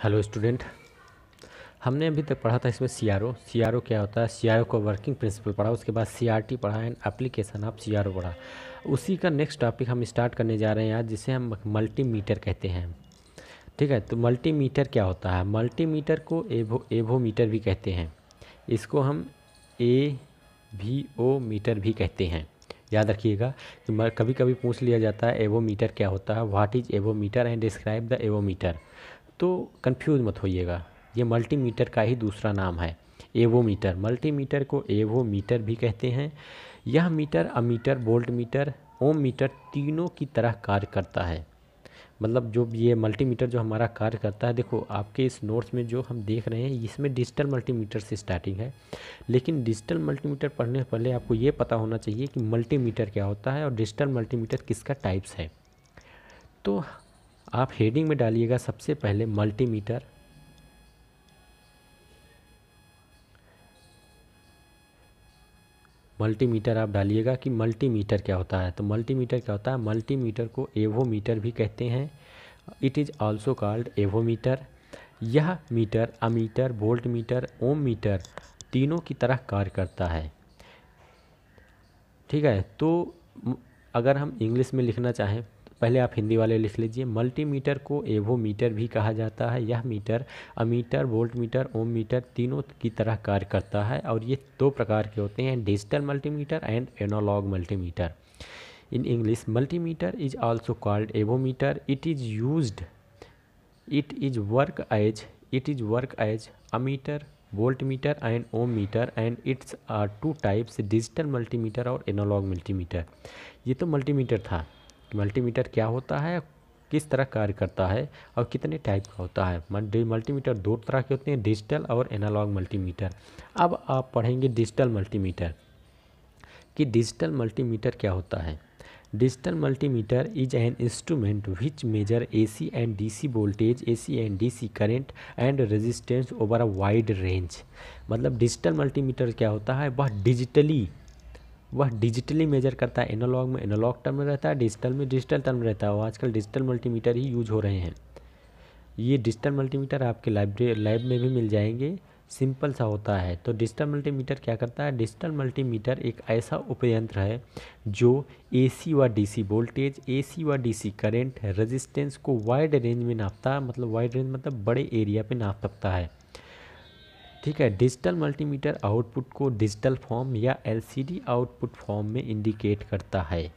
Hello student. हमने अभी तक पढ़ा था इसमें सी आर ओ क्या होता है, सी आर ओ का वर्किंग प्रिंसिपल पढ़ा, उसके बाद सी आर टी पढ़ा and application of C R O पढ़ा। उसी का नेक्स्ट टॉपिक हम स्टार्ट करने जा रहे हैं आज, जिसे हम मल्टीमीटर कहते हैं। ठीक है, तो मल्टीमीटर क्या होता है? मल्टीमीटर को एवोमीटर भी कहते हैं। इसको हम ए वी ओ मीटर भी कहते हैं। याद रखिएगा कि कभी कभी पूछ लिया जाता है एवोमीटर क्या होता है, what is avometer and describe the avometer. तो कंफ्यूज मत होइएगा, ये मल्टीमीटर का ही दूसरा नाम है, एवोमीटर। मल्टीमीटर को एवोमीटर भी कहते हैं। यह meter ammeter, volt meter, ohm meter तीनों की तरह कार्य करता है। मतलब जो ये मल्टीमीटर जो हमारा कार्य करता है, देखो आपके इस नोट्स में जो हम देख रहे हैं इसमें डिजिटल मल्टीमीटर से स्टार्टिंग है, लेकिन डिजिटल मल्टीमीटर पढ़ने से पहले आपको ये पता होना चाहिए कि मल्टीमीटर क्या होता है और डिजिटल मल्टीमीटर किसका टाइप्स है। तो आप हेडिंग में डालिएगा सबसे पहले मल्टीमीटर। मल्टीमीटर आप डालिएगा कि मल्टीमीटर क्या होता है। तो मल्टीमीटर क्या होता है? मल्टीमीटर को एवोमीटर भी कहते हैं। It is also called avometer. यह meter ammeter, volt meter, ohm meter तीनों की तरह कार्य करता है। ठीक है, तो अगर हम इंग्लिश में लिखना चाहें तो पहले आप हिंदी वाले लिख लीजिए। मल्टीमीटर को एवोमीटर भी कहा जाता है। यह meter ammeter, volt meter, ohm meter तीनों की तरह कार्य करता है और ये दो प्रकार के होते हैं, digital multimeter and analog multimeter. In English multimeter is also called avometer. It is work as ammeter, voltmeter and ohm meter, and its are two types, digital multimeter और एनालॉग मल्टीमीटर। ये तो मल्टीमीटर था। Multimeter क्या होता है, किस तरह कार्य करता है और कितने टाइप का होता है। मल्टीमीटर दो तरह के होते हैं, डिजिटल और एनालॉग मल्टीमीटर। अब आप पढ़ेंगे डिजिटल मल्टीमीटर कि डिजिटल मल्टीमीटर क्या होता है। Digital multimeter is an instrument which measure AC and DC voltage, AC and DC current and resistance over a wide range. मतलब डिजिटल मल्टीमीटर क्या होता है, वह डिजिटली मेजर करता है। एनालॉग में एनालॉग टर्म रहता है, डिजिटल में डिजिटल टर्म रहता है और आजकल डिजिटल मल्टीमीटर ही यूज हो रहे हैं। ये डिजिटल मल्टीमीटर आपके लैब में भी मिल जाएंगे, सिंपल सा होता है। तो डिजिटल मल्टीमीटर क्या करता है? डिजिटल मल्टीमीटर एक ऐसा उपयंत्र है जो AC व DC वोल्टेज, AC व DC करंट, रेजिस्टेंस को वाइड रेंज में नापता है। मतलब वाइड रेंज मतलब बड़े एरिया पे नाप सकता है। ठीक है, डिजिटल मल्टीमीटर आउटपुट को डिजिटल फॉर्म या LCD आउटपुट फॉर्म में इंडिकेट करता है।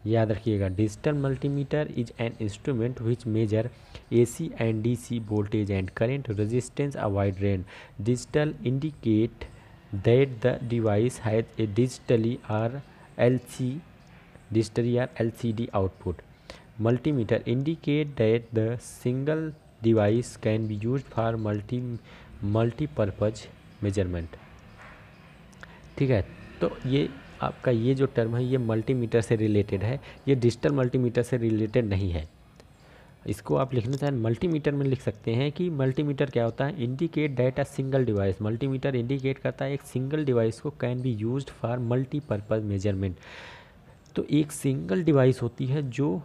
याद रखिएगा, digital multimeter is an instrument which measure AC and DC voltage and current, resistance a wide range. Digital indicate that the device has a digitally or LCD output. Multimeter indicate that the single device can be used for multipurpose measurement. ठीक है, तो ये आपका ये जो term है ये multimeter से रिलेटेड है, ये डिजिटल मल्टीमीटर से रिलेटेड नहीं है। इसको आप लिखना चाहें मल्टीमीटर में लिख सकते हैं कि मल्टीमीटर क्या होता है, indicate that a single device. Multimeter indicate करता है एक सिंगल डिवाइस को can be used for multipurpose measurement. तो एक सिंगल डिवाइस होती है जो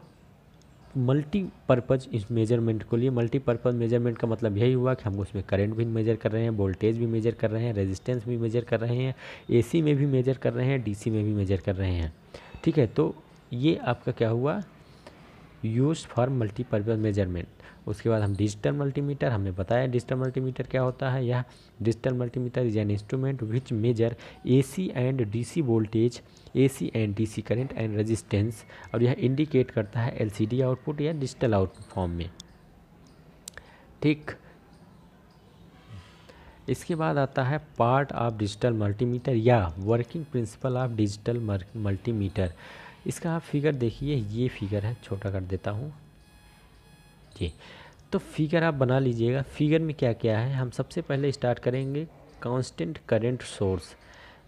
मल्टीपर्पज़ इस मेजरमेंट को लिए। मल्टीपर्पज़ मेजरमेंट का मतलब यही हुआ कि हम उसमें करंट भी मेजर कर रहे हैं, वोल्टेज भी मेजर कर रहे हैं, रेजिस्टेंस भी मेजर कर रहे हैं, AC में भी मेजर कर रहे हैं, DC में भी मेजर कर रहे हैं। ठीक है, तो ये आपका क्या हुआ, यूज फॉर मल्टीपर्पज़ मेजरमेंट। उसके बाद हम डिजिटल मल्टीमीटर, हमने बताया डिजिटल मल्टीमीटर क्या होता है। यह digital multimeter is an instrument which measure AC and DC voltage, AC and DC current and resistance, और यह इंडिकेट करता है LCD आउटपुट या डिजिटल आउटपुट फॉर्म में। ठीक, इसके बाद आता है पार्ट ऑफ डिजिटल मल्टीमीटर या working principle of digital multimeter. इसका आप फिगर देखिए, ये फिगर है, छोटा कर देता हूँ जी। तो फिगर आप बना लीजिएगा। फिगर में क्या क्या है, हम सबसे पहले स्टार्ट करेंगे कांस्टेंट करंट सोर्स।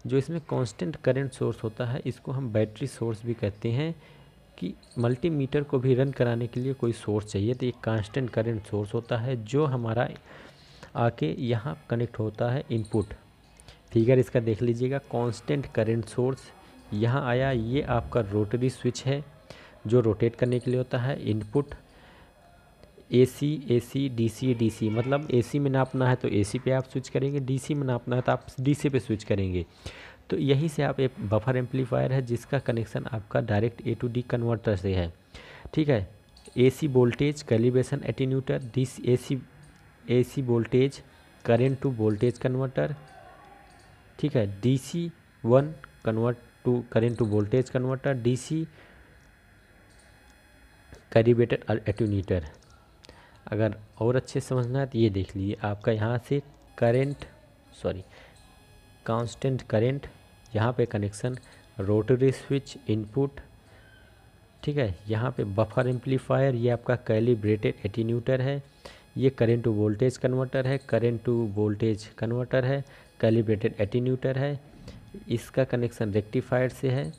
जो इसमें कांस्टेंट करंट सोर्स होता है इसको हम बैटरी सोर्स भी कहते हैं, कि मल्टीमीटर को भी रन कराने के लिए कोई सोर्स चाहिए, तो एक कांस्टेंट करंट सोर्स होता है जो हमारा आके यहाँ कनेक्ट होता है इनपुट। फिगर इसका देख लीजिएगा, कांस्टेंट करंट सोर्स यहाँ आया, ये आपका रोटरी स्विच है जो रोटेट करने के लिए होता है। इनपुट AC DC DC, मतलब AC में नापना है तो AC पे आप स्विच करेंगे, DC में नापना है तो आप DC पे स्विच करेंगे। तो यहीं से आप एक बफर एम्पलीफायर है जिसका कनेक्शन आपका direct A to D converter से है, ठीक है। AC voltage calibration attenuator, AC voltage current to voltage converter, ठीक है। DC1 convert to current to voltage converter, DC calibrated attenuator. अगर और अच्छे समझना है तो ये देख लीजिए, आपका यहाँ से कांस्टेंट करंट, यहाँ पे कनेक्शन रोटरी स्विच इनपुट, ठीक है। यहाँ पे बफर एम्पलीफायर, ये आपका कैलिब्रेटेड एटीन्यूटर है, ये करेंट टू वोल्टेज कन्वर्टर है, कैलिब्रेटेड एटीन्यूटर है, इसका कनेक्शन रेक्टिफायर से है,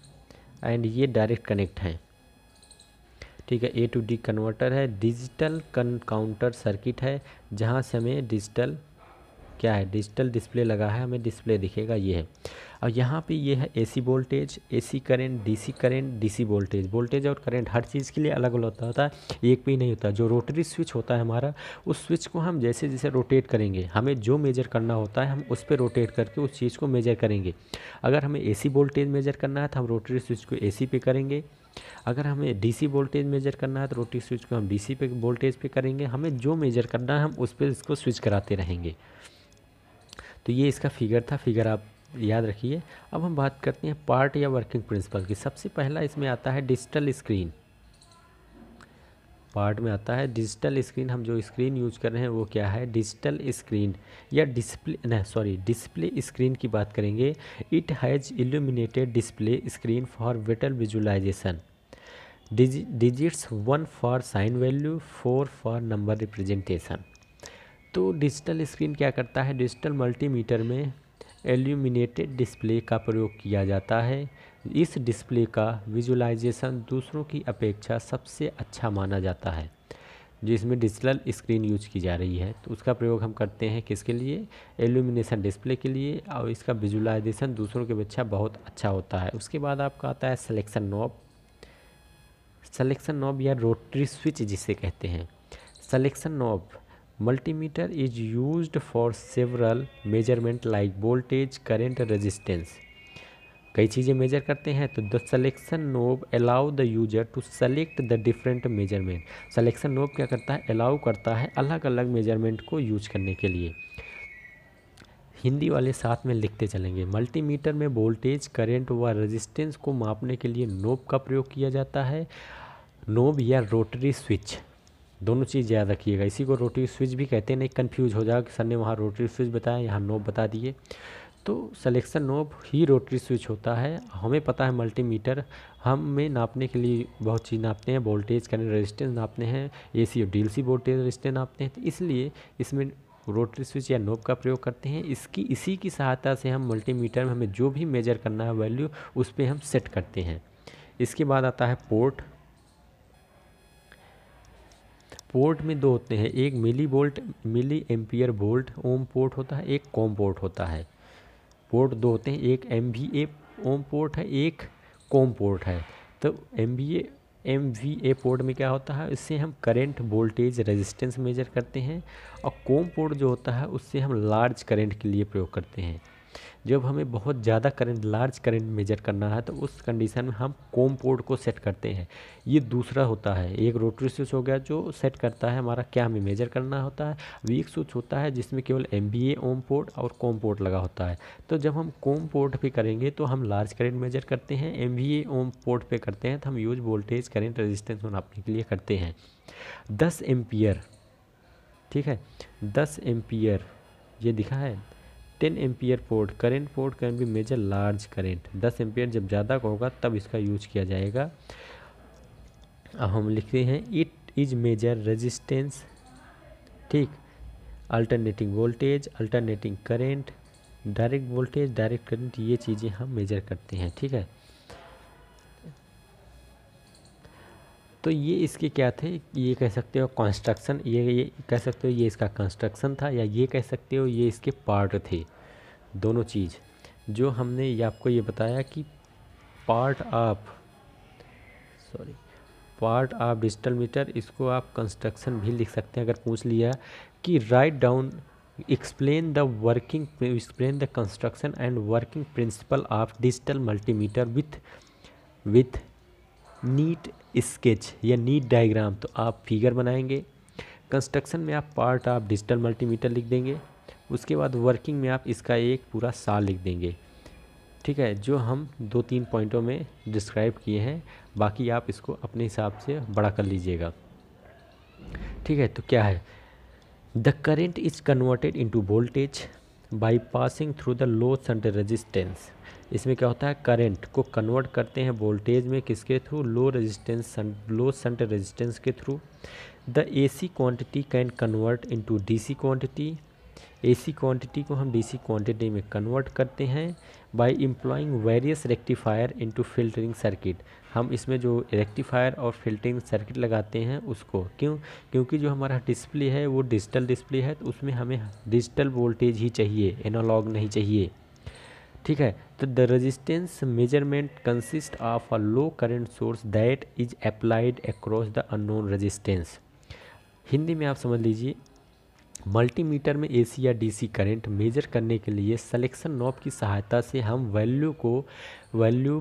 एंड ये डायरेक्ट कनेक्ट है, ठीक है। A to D कन्वर्टर है, डिजिटल काउंटर सर्किट है, जहाँ से हमें डिजिटल डिस्प्ले लगा है, हमें डिस्प्ले दिखेगा, ये है। और यहाँ पे ये है AC voltage, AC current, DC voltage और करंट हर चीज़ के लिए अलग अलग होता है, एक पे ही नहीं होता। जो रोटरी स्विच होता है हमारा, उस स्विच को हम जैसे जैसे रोटेट करेंगे, हमें जो मेजर करना होता है हम उस पर रोटेट करके उस चीज़ को मेजर करेंगे। अगर हमें AC वोल्टेज मेजर करना है तो हम रोटरी स्विच को AC पे करेंगे, अगर हमें DC वोल्टेज मेजर करना है तो रोटरी स्विच को हम DC पे वोल्टेज पे करेंगे, हमें जो मेजर करना है हम उस पर इसको स्विच कराते रहेंगे। तो ये इसका फिगर था, फिगर आप याद रखिए। अब हम बात करते हैं पार्ट या वर्किंग प्रिंसिपल की। सबसे पहला इसमें आता है डिजिटल स्क्रीन। पार्ट में आता है डिजिटल स्क्रीन। हम जो स्क्रीन यूज कर रहे हैं वो क्या है, डिजिटल स्क्रीन या डिस्प्ले स्क्रीन की बात करेंगे। It has illuminated display screen for better visualisation, digits 1 for sign value, 4 for number representation. तो डिजिटल स्क्रीन क्या करता है, डिजिटल मल्टीमीटर में एल्यूमिनेटेड डिस्प्ले का प्रयोग किया जाता है। इस डिस्प्ले का विजुअलाइजेशन दूसरों की अपेक्षा सबसे अच्छा माना जाता है। जिसमें डिजिटल स्क्रीन यूज की जा रही है तो उसका प्रयोग हम करते हैं किसके लिए, एल्यूमिनेशन डिस्प्ले के लिए, और इसका विजुअलाइजेशन दूसरों की अपेक्षा बहुत अच्छा होता है। उसके बाद आपका आता है सिलेक्शन नॉब या रोटरी स्विच जिसे कहते हैं। Selection knob multimeter is used for several measurement like voltage, current, resistance। कई चीज़ें मेजर करते हैं तो the selection knob allow the user to select the different measurement. Selection knob क्या करता है, अलाउ करता है अलग अलग मेजरमेंट को यूज करने के लिए। हिंदी वाले साथ में लिखते चलेंगे। मल्टीमीटर में वोल्टेज, करंट व रेजिस्टेंस को मापने के लिए नोब का प्रयोग किया जाता है। नोब या रोटरी स्विच, दोनों चीज़ याद रखिएगा। इसी को रोटरी स्विच भी कहते हैं, नहीं कन्फ्यूज हो जाएगा कि सर ने वहाँ रोटरी स्विच बताया, यहाँ नोब बता दिए। तो सिलेक्शन नोब ही रोटरी स्विच होता है। हमें पता है मल्टीमीटर हमें नापने के लिए बहुत चीज़ नापते हैं, वोल्टेज करंट रेजिस्टेंस नापते हैं, AC और DC वोल्टेज रेजिस्टेंस नापते हैं। तो इसलिए इसमें रोटरी स्विच या नोब का प्रयोग करते हैं। इसी की सहायता से हम मल्टीमीटर में हमें जो भी मेजर करना है वैल्यू उस पर हम सेट करते हैं। इसके बाद आता है पोर्ट में दो होते हैं, एक milliampere volt ohm port होता है, एक कॉम पोर्ट होता है। पोर्ट दो होते हैं, एक MVA ओम पोर्ट है, एक कॉम पोर्ट है। तो MVA पोर्ट में क्या होता है, इससे हम करंट, वोल्टेज, रेजिस्टेंस मेजर करते हैं। और कॉम पोर्ट जो होता है उससे हम लार्ज करंट के लिए प्रयोग करते हैं। जब हमें बहुत ज़्यादा करंट, लार्ज करंट मेजर करना है तो उस कंडीशन में हम कॉम पोर्ट को सेट करते हैं। ये दूसरा होता है। एक रोटरी स्विच हो गया जो सेट करता है हमारा क्या हमें मेजर करना होता है। एक स्विच होता है जिसमें केवल MVA ओम पोर्ट और कॉम पोर्ट लगा होता है। तो जब हम कॉम पोर्ट पे करेंगे तो हम लार्ज करंट मेजर करते हैं, MVA ओम पोर्ट पे करते हैं तो हम यूज वोल्टेज, करंट, रेजिस्टेंस नापने के लिए करते हैं। 10 एम्पियर, ठीक है, 10 एम्पियर ये दिखा है। 10 ampere port can be measure large current. 10 ampere जब ज़्यादा का होगा तब इसका यूज किया जाएगा। अब हम लिखते हैं इट इज मेजर रेजिस्टेंस, ठीक, alternating voltage, alternating current, direct voltage, direct current, ये चीज़ें हम मेजर करते हैं, ठीक है। तो ये इसके क्या थे, ये कह सकते हो कंस्ट्रक्शन, ये कह सकते हो ये इसका कंस्ट्रक्शन था, या ये कह सकते हो ये इसके पार्ट थे। दोनों चीज़ जो हमने ये आपको ये बताया कि पार्ट ऑफ डिजिटल मीटर, इसको आप कंस्ट्रक्शन भी लिख सकते हैं अगर पूछ लिया कि write down explain the construction and working principle of digital multimeter with NEET sketch या नीट डायग्राम। तो आप फिगर बनाएंगे, कंस्ट्रक्शन में आप पार्ट ऑफ डिजिटल मल्टीमीटर लिख देंगे, उसके बाद वर्किंग में आप इसका एक पूरा साल लिख देंगे। ठीक है, जो हम 2-3 पॉइंटों में डिस्क्राइब किए हैं, बाकी आप इसको अपने हिसाब से बड़ा कर लीजिएगा। ठीक है, तो क्या है, the current is converted into voltage by passing through the low shunt resistance. इसमें क्या होता है, करंट को कन्वर्ट करते हैं वोल्टेज में, किसके थ्रू, लो शंट रेजिस्टेंस के through. The AC quantity can convert into DC quantity, AC quantity को हम डीसी क्वांटिटी में कन्वर्ट करते हैं by employing various rectifier into filtering circuit. हम इसमें जो रेक्टिफायर और फिल्टरिंग सर्किट लगाते हैं उसको, क्योंकि जो हमारा डिस्प्ले है वो डिजिटल डिस्प्ले है, तो उसमें हमें डिजिटल वोल्टेज ही चाहिए, एनालॉग नहीं चाहिए। ठीक है, तो the resistance measurement consist of a low current source that is applied across the unknown resistance. Hindi में आप समझ लीजिए, मल्टीमीटर में एसी या डीसी करंट मेजर करने के लिए सिलेक्शन नॉब की सहायता से हम वैल्यू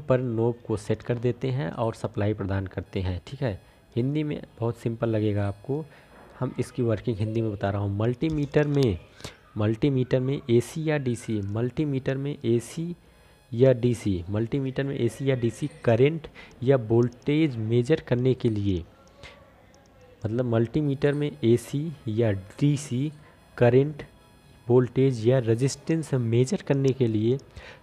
पर नॉब को सेट कर देते हैं और सप्लाई प्रदान करते हैं। ठीक है, हिंदी में बहुत सिंपल लगेगा आपको, हम इसकी वर्किंग हिंदी में बता रहा हूँ। मल्टीमीटर में एसी या डीसी, मल्टीमीटर में एसी या डीसी करंट या वोल्टेज मेजर करने के लिए, मतलब मल्टीमीटर में एसी या डीसी करंट, वोल्टेज या रेजिस्टेंस मेजर करने के लिए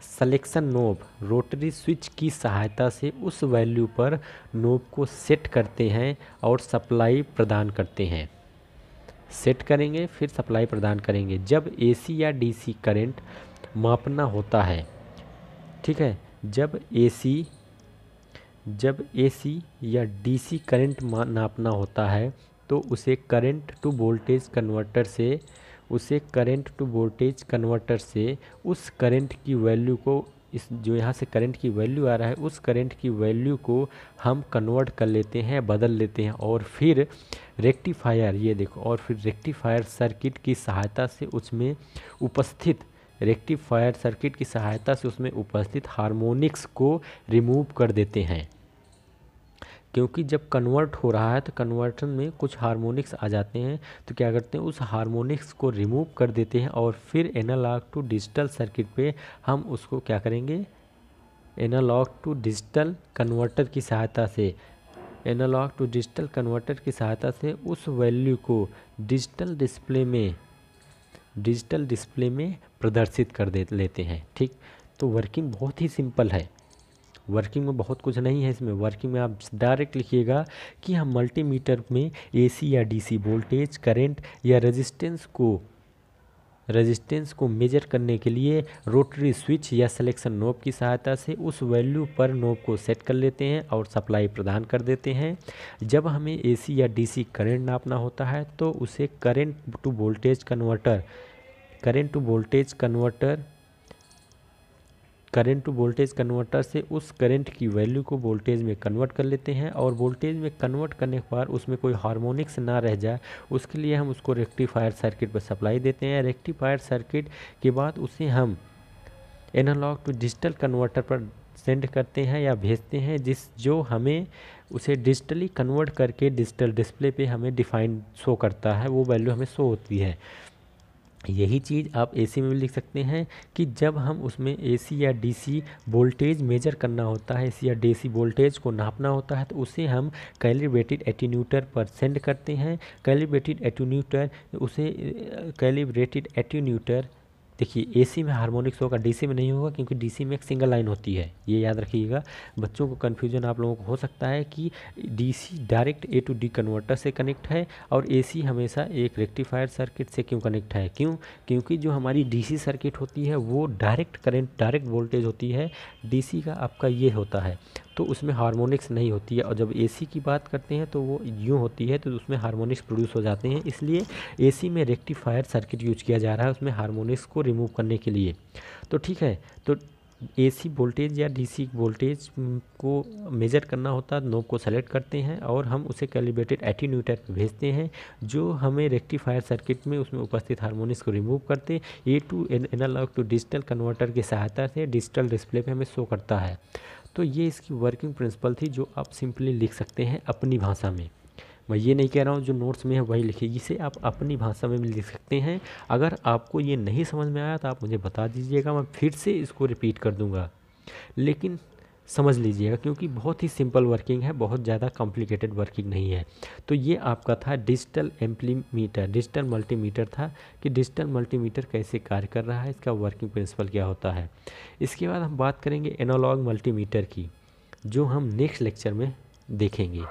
सिलेक्शन नॉब रोटरी स्विच की सहायता से उस वैल्यू पर नॉब को सेट करते हैं और सप्लाई प्रदान करते हैं। सेट करेंगे फिर सप्लाई प्रदान करेंगे जब एसी या डीसी करंट मापना होता है। ठीक है, जब एसी या डीसी करंट नापना होता है तो उसे करंट टू वोल्टेज कन्वर्टर से उस करंट की वैल्यू को, इस जो यहाँ से करंट की वैल्यू आ रहा है उस करंट की वैल्यू को हम कन्वर्ट कर लेते हैं, बदल लेते हैं, और फिर रेक्टिफायर, ये देखो, और फिर रेक्टिफायर सर्किट की सहायता से उसमें उपस्थित हार्मोनिक्स को रिमूव कर देते हैं। क्योंकि जब कन्वर्ट हो रहा है तो कन्वर्टर में कुछ हार्मोनिक्स आ जाते हैं, तो क्या करते हैं, उस हार्मोनिक्स को रिमूव कर देते हैं और फिर एनालॉग टू डिजिटल सर्किट पे हम उसको क्या करेंगे, एनालॉग टू डिजिटल कन्वर्टर की सहायता से उस वैल्यू को डिजिटल डिस्प्ले में प्रदर्शित कर लेते हैं। ठीक, तो वर्किंग बहुत ही सिंपल है, वर्किंग में बहुत कुछ नहीं है इसमें। वर्किंग में आप डायरेक्ट लिखिएगा कि हम मल्टीमीटर में एसी या डीसी वोल्टेज, करंट या रेजिस्टेंस को मेजर करने के लिए रोटरी स्विच या सिलेक्शन नॉब की सहायता से उस वैल्यू पर नॉब को सेट कर लेते हैं और सप्लाई प्रदान कर देते हैं। जब हमें एसी या डीसी करंट नापना होता है तो उसे करंट टू वोल्टेज कन्वर्टर से उस करंट की वैल्यू को वोल्टेज में कन्वर्ट कर लेते हैं, और वोल्टेज में कन्वर्ट करने के बाद उसमें कोई हार्मोनिक्स ना रह जाए उसके लिए हम उसको रेक्टिफायर सर्किट पर सप्लाई देते हैं। रेक्टिफायर सर्किट के बाद उसे हम एनालॉग टू डिजिटल कन्वर्टर पर सेंड करते हैं या भेजते हैं, जो हमें उसे डिजिटली कन्वर्ट करके डिजिटल डिस्प्ले पे हमें डिफाइन शो करता है, वो वैल्यू हमें शो होती है। यही चीज़ आप एसी में भी लिख सकते हैं कि जब हम उसमें एसी या डीसी वोल्टेज मेजर करना होता है, एसी या डीसी वोल्टेज को नापना होता है, तो उसे हम कैलिब्रेटेड एटीन्यूटर पर सेंड करते हैं। कैलिब्रेटेड एटीन्यूटर देखिए, एसी में हार्मोनिक्स होगा, डीसी में नहीं होगा, क्योंकि डीसी में एक सिंगल लाइन होती है, ये याद रखिएगा। बच्चों को कन्फ्यूजन आप लोगों को हो सकता है कि DC direct A to D converter से कनेक्ट है और एसी हमेशा एक रेक्टिफायर सर्किट से क्यों कनेक्ट है। क्योंकि जो हमारी डीसी सर्किट होती है वो डायरेक्ट करंट, डायरेक्ट वोल्टेज होती है, डीसी का आपका ये होता है, तो उसमें हार्मोनिक्स नहीं होती है। और जब एसी की बात करते हैं तो वो यूँ होती है, तो उसमें हार्मोनिक्स प्रोड्यूस हो जाते हैं, इसलिए एसी में रेक्टिफायर सर्किट यूज किया जा रहा है उसमें हार्मोनिक्स को रिमूव करने के लिए। तो ठीक है, तो एसी वोल्टेज या डीसी वोल्टेज को मेज़र करना होता है, नोब को सेलेक्ट करते हैं और हम उसे कैलिब्रेटेड एटीन्यूएटर पे भेजते हैं, जो हमें रेक्टिफायर सर्किट में उसमें उपस्थित हार्मोनिक्स को रिमूव करते A to analog to digital converter की सहायता से डिजिटल डिस्प्ले पे हमें शो करता है। तो ये इसकी वर्किंग प्रिंसिपल थी, जो आप सिंपली लिख सकते हैं अपनी भाषा में। मैं ये नहीं कह रहा हूँ जो नोट्स में है वही लिखिए, इसे आप अपनी भाषा में भी लिख सकते हैं। अगर आपको ये नहीं समझ में आया तो आप मुझे बता दीजिएगा, मैं फिर से इसको रिपीट कर दूँगा, लेकिन समझ लीजिएगा क्योंकि बहुत ही सिंपल वर्किंग है, बहुत ज़्यादा कॉम्प्लिकेटेड वर्किंग नहीं है। तो ये आपका था डिजिटल एम्पलीमीटर, डिजिटल मल्टीमीटर था कि डिजिटल मल्टीमीटर कैसे कार्य कर रहा है, इसका वर्किंग प्रिंसिपल क्या होता है। इसके बाद हम बात करेंगे एनालॉग मल्टीमीटर की, जो हम नेक्स्ट लेक्चर में देखेंगे।